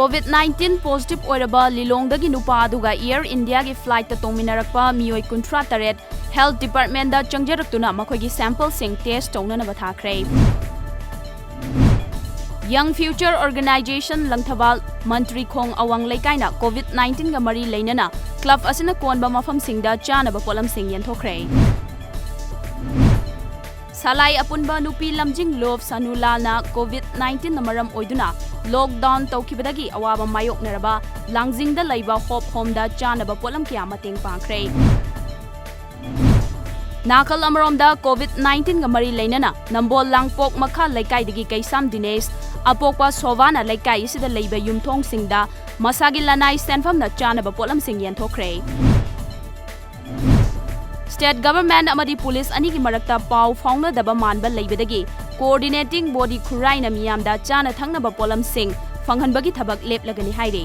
COVID-19 positive oiraba lilongdagi nupa aduga Air India gi flight ta tongminarakpa mioi 38 Health Department da changjaraktuna makhoi sample sing test tongna na bathakre. Young Future Organization Langthabal Mantri Khong Awang Laikaina COVID-19 ga mari leinana club asina konba mafam singda chanaba polam sing yenthokre. Salai apunba nupi lamjing love sanulana COVID-19 namaram oiduna lockdown tawkibadagi awaba mayok naraba langjingda laiba hope home da chanaba polam kya mateng pangkre. Nakal amarom da COVID-19 ga mari leinana nambol langpok makha laikai digi kaisam Dinesh apokpa Sovana laikai isida leiba yumthong singda masagi lanai stanfam na chanaba polam sing yenthokre. State government amadi police ani ki marakta pau fauna daba manba leibadagi coordinating body khurai na miyam da chana thangna ba polam sing fanghan bagi thabak lep lagani haire.